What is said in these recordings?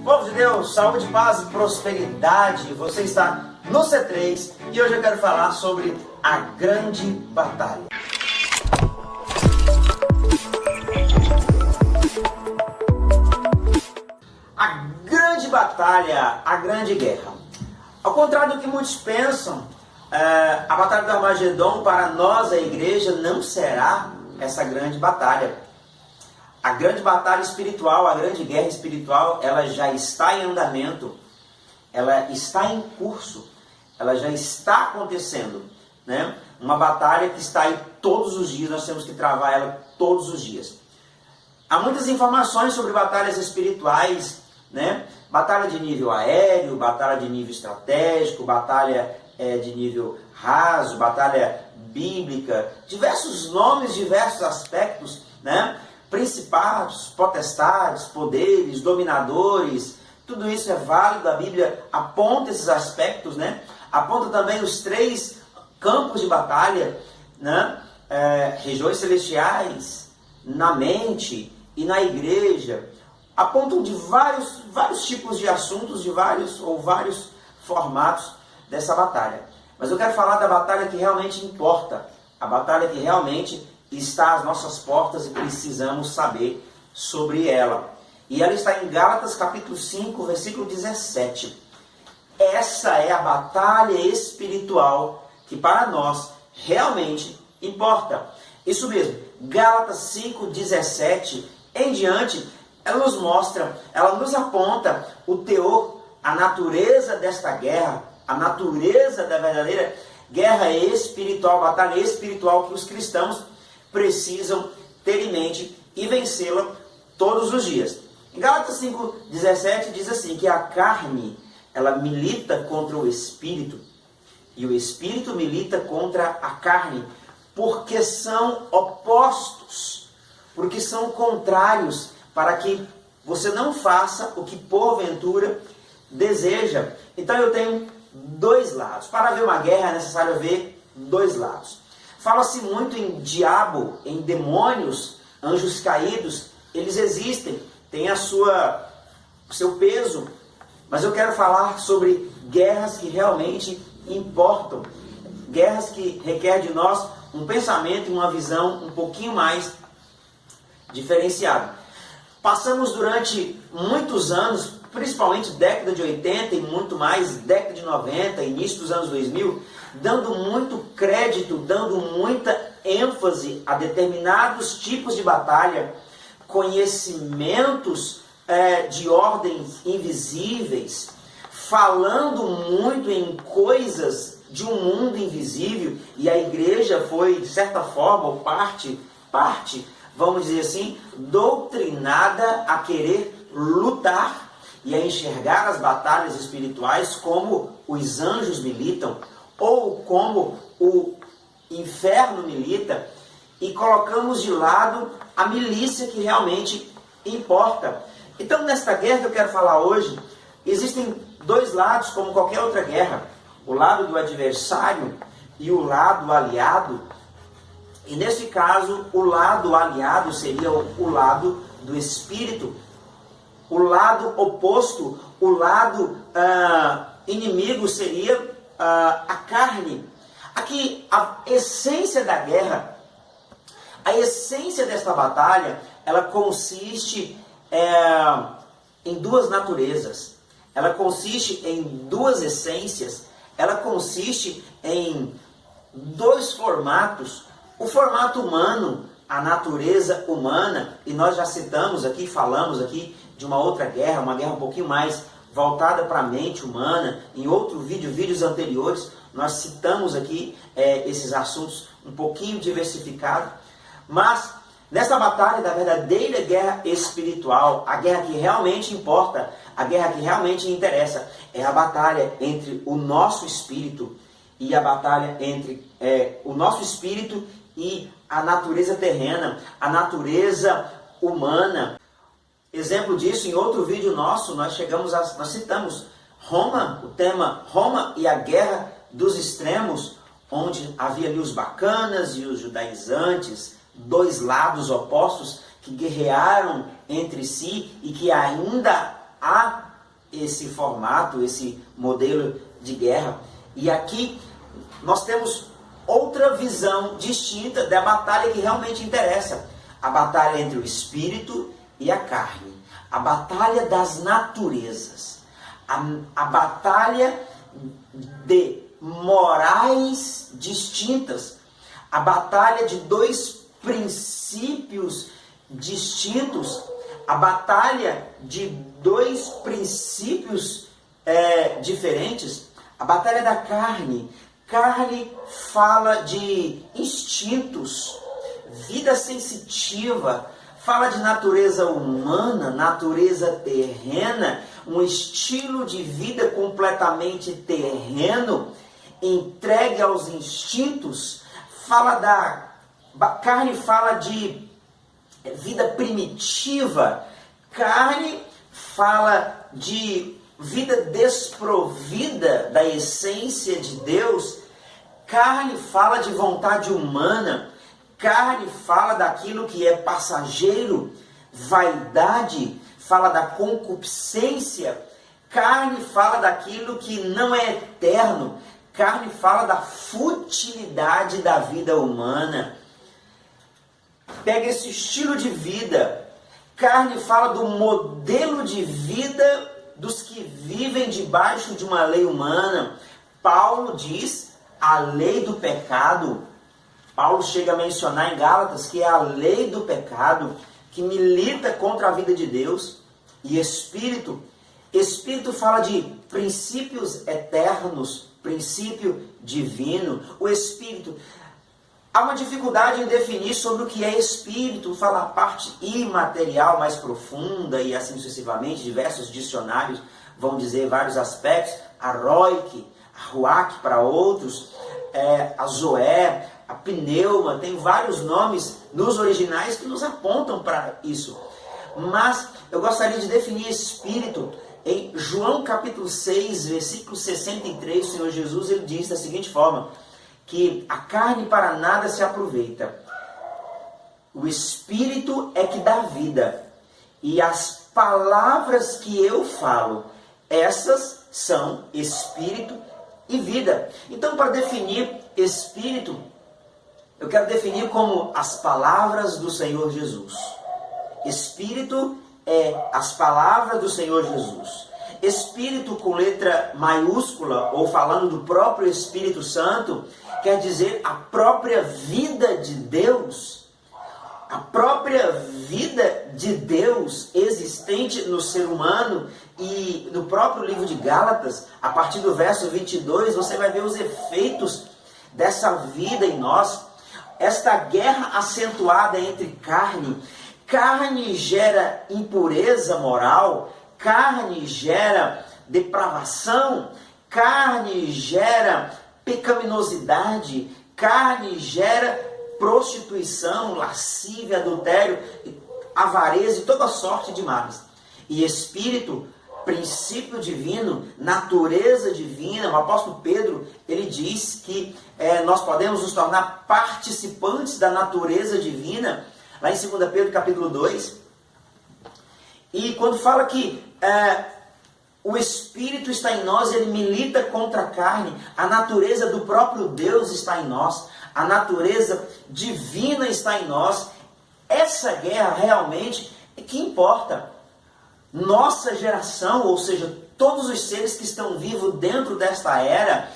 Povo de Deus, saúde, paz e prosperidade. Você está no C3 e hoje eu quero falar sobre a grande batalha. A grande batalha, a grande guerra. Ao contrário do que muitos pensam, a batalha do Armagedon para nós, a igreja, não será essa grande batalha. A grande batalha espiritual, a grande guerra espiritual, ela já está em andamento, ela está em curso, ela já está acontecendo, né? Uma batalha que está aí todos os dias, nós temos que travar ela todos os dias. Há muitas informações sobre batalhas espirituais, né? Batalha de nível aéreo, batalha de nível estratégico, batalha de nível raso, batalha bíblica, diversos nomes, diversos aspectos, né? Principados, potestades, poderes, dominadores, tudo isso é válido, a Bíblia aponta esses aspectos, né? Aponta também os 3 campos de batalha, né? Regiões celestiais, na mente e na igreja, apontam de vários tipos de assuntos, de vários formatos dessa batalha. Mas eu quero falar da batalha que realmente importa, a batalha que realmente está às nossas portas e precisamos saber sobre ela. E ela está em Gálatas capítulo 5, versículo 17. Essa é a batalha espiritual que para nós realmente importa. Isso mesmo, Gálatas 5, 17 em diante, ela nos mostra, ela nos aponta o teor, a natureza desta guerra, a natureza da verdadeira guerra espiritual, batalha espiritual que os cristãos precisam ter em mente e vencê-la todos os dias. Em Gálatas 5,17 diz assim, que a carne, ela milita contra o espírito, e o espírito milita contra a carne, porque são opostos, porque são contrários, para que você não faça o que porventura deseja. Então eu tenho 2 lados. Para ver uma guerra é necessário ver 2 lados. Fala-se muito em diabo, em demônios, anjos caídos. Eles existem, têm o seu peso. Mas eu quero falar sobre guerras que realmente importam. Guerras que requerem de nós um pensamento e uma visão um pouquinho mais diferenciada. Passamos durante muitos anos, principalmente década de 80 e muito mais, década de 90, início dos anos 2000, dando muito crédito, dando muita ênfase a determinados tipos de batalha, conhecimentos de ordens invisíveis, falando muito em coisas de um mundo invisível, e a igreja foi, de certa forma, ou parte, vamos dizer assim, doutrinada a querer lutar e a enxergar as batalhas espirituais como os anjos militam, ou como o inferno milita, e colocamos de lado a milícia que realmente importa. Então, nesta guerra que eu quero falar hoje, existem 2 lados, como qualquer outra guerra. O lado do adversário e o lado aliado. E nesse caso, o lado aliado seria o lado do espírito. O lado oposto, o lado inimigo seria a carne. Aqui, a essência da guerra, a essência desta batalha, ela consiste em 2 naturezas. Ela consiste em 2 essências. Ela consiste em 2 formatos. O formato humano, a natureza humana, e nós já citamos aqui, falamos aqui de uma outra guerra, uma guerra um pouquinho mais voltada para a mente humana. Em outro vídeos anteriores, nós citamos aqui esses assuntos um pouquinho diversificados. Mas nessa batalha da verdadeira guerra espiritual, a guerra que realmente importa, a guerra que realmente interessa, é a batalha entre o nosso espírito e a batalha entre o nosso espírito e a natureza terrena, a humana. Exemplo disso, em outro vídeo nosso, nós citamos Roma, o tema Roma e a guerra dos extremos, onde havia ali os bacanas e os judaizantes, dois lados opostos que guerrearam entre si e que ainda há esse formato, esse modelo de guerra. E aqui nós temos outra visão distinta da batalha que realmente interessa. A batalha entre o espírito e a carne. A batalha das naturezas. A batalha de morais distintas. A batalha de dois princípios distintos. A batalha de dois princípios diferentes. A batalha da carne. Carne fala de instintos, vida sensitiva, fala de natureza humana, natureza terrena, um estilo de vida completamente terreno, entregue aos instintos. Carne fala de vida primitiva, carne fala de vida desprovida da essência de Deus. Carne fala de vontade humana, carne fala daquilo que é passageiro, vaidade, fala da concupiscência, carne fala daquilo que não é eterno, carne fala da futilidade da vida humana. Pega esse estilo de vida, carne fala do modelo de vida dos que vivem debaixo de uma lei humana. Paulo diz a lei do pecado. Paulo chega a mencionar em Gálatas que é a lei do pecado que milita contra a vida de Deus. E Espírito fala de princípios eternos, princípio divino. O Espírito, há uma dificuldade em definir sobre o que é Espírito, falar a parte imaterial mais profunda e assim sucessivamente. Diversos dicionários vão dizer vários aspectos. A Roik, a Ruach para outros, a Zoé, a Pneuma, tem vários nomes nos originais que nos apontam para isso. Mas eu gostaria de definir Espírito em João capítulo 6, versículo 63. O Senhor Jesus ele diz da seguinte forma, que a carne para nada se aproveita. O Espírito é que dá vida. E as palavras que eu falo, essas são Espírito e vida. Então, para definir Espírito, eu quero definir como as palavras do Senhor Jesus. Espírito é as palavras do Senhor Jesus. Espírito com letra maiúscula, ou falando do próprio Espírito Santo, quer dizer a própria vida de Deus. A própria vida de Deus existente no ser humano. E no próprio livro de Gálatas, a partir do verso 22, você vai ver os efeitos dessa vida em nós. Esta guerra acentuada entre carne. Carne gera impureza moral, carne gera depravação, carne gera pecaminosidade, carne gera prostituição, lascívia, adultério, avareza e toda sorte de males. E Espírito, princípio divino, natureza divina. O apóstolo Pedro, ele diz que nós podemos nos tornar participantes da natureza divina, lá em 2 Pedro capítulo 2. E quando fala que o Espírito está em nós, ele milita contra a carne, a natureza do próprio Deus está em nós, a natureza divina está em nós. Essa guerra realmente é que importa. Nossa geração, ou seja, todos os seres que estão vivos dentro desta era,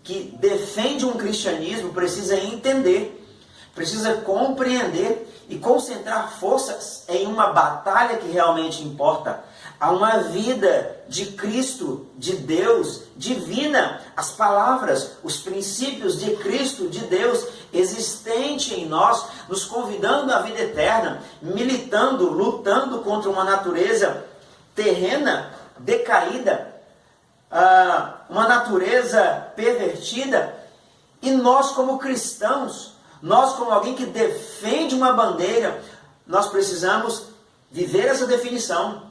que defende um cristianismo, precisa entender, precisa compreender e concentrar forças em uma batalha que realmente importa. Há uma vida de Cristo, de Deus, divina. As palavras, os princípios de Cristo, de Deus, existente em nós, nos convidando à vida eterna, militando, lutando contra uma natureza terrena, decaída, uma natureza pervertida. E nós como cristãos, nós como alguém que defende uma bandeira, nós precisamos viver essa definição.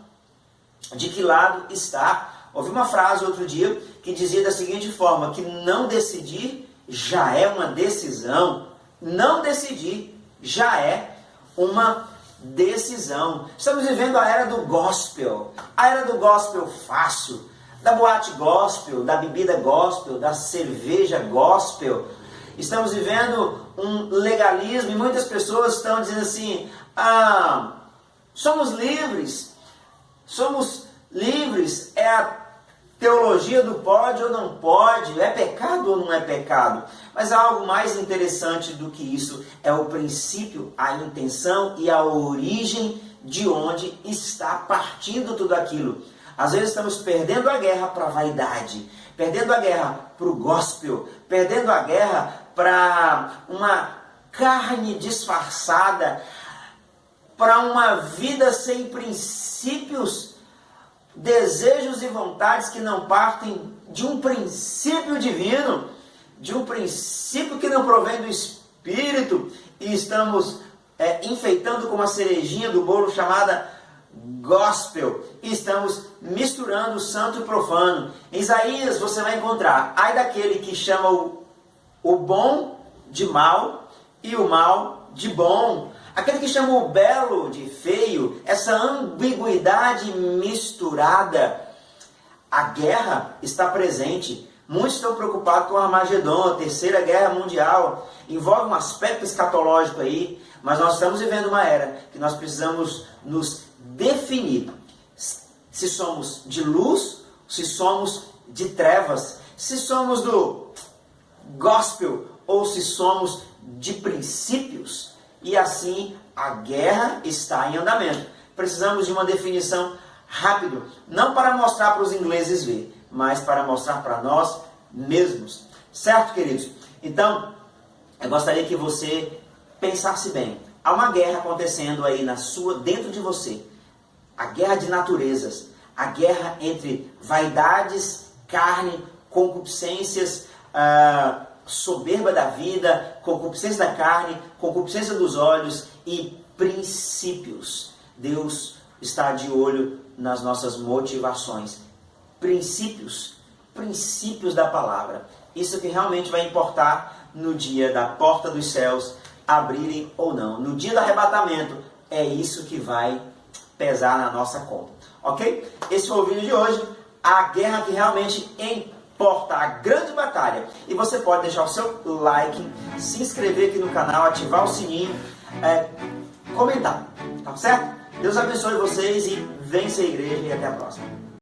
De que lado está? Ouvi uma frase outro dia que dizia da seguinte forma, que não decidir já é uma decisão. Não decidir já é uma decisão. Estamos vivendo a era do gospel, a era do gospel fácil, da boate gospel, da bebida gospel, da cerveja gospel. Estamos vivendo um legalismo e muitas pessoas estão dizendo assim, somos livres, é a teologia do pode ou não pode, é pecado ou não é pecado. Mas há algo mais interessante do que isso, é o princípio, a intenção e a origem de onde está partindo tudo aquilo. Às vezes estamos perdendo a guerra para a vaidade, perdendo a guerra para o gospel, perdendo a guerra para uma carne disfarçada, para uma vida sem princípios, desejos e vontades que não partem de um princípio divino, de um princípio que não provém do Espírito, e estamos enfeitando com uma cerejinha do bolo chamada gospel, e estamos misturando o santo e o profano. Em Isaías você vai encontrar, ai daquele que chama o bom de mal e o mal de bom, aquele que chama o belo de feio, essa ambiguidade misturada. A guerra está presente. Muitos estão preocupados com o Armagedon, a terceira guerra mundial. Envolve um aspecto escatológico aí, mas nós estamos vivendo uma era que nós precisamos nos definir. Se somos de luz, se somos de trevas, se somos do gospel ou se somos de princípios. E assim a guerra está em andamento. Precisamos de uma definição rápida, não para mostrar para os ingleses ver, mas para mostrar para nós mesmos. Certo, queridos? Então, eu gostaria que você pensasse bem. Há uma guerra acontecendo aí dentro de você. A guerra de naturezas. A guerra entre vaidades, carne, concupiscências, soberba da vida, concupiscência da carne, concupiscência dos olhos e princípios. Deus está de olho nas nossas motivações. Princípios da palavra. Isso que realmente vai importar no dia da porta dos céus abrirem ou não. No dia do arrebatamento, é isso que vai pesar na nossa conta. Ok? Esse foi o vídeo de hoje. A guerra que realmente importa, a grande batalha. E você pode deixar o seu like, se inscrever aqui no canal, ativar o sininho, comentar. Tá certo? Deus abençoe vocês e vence a igreja e até a próxima.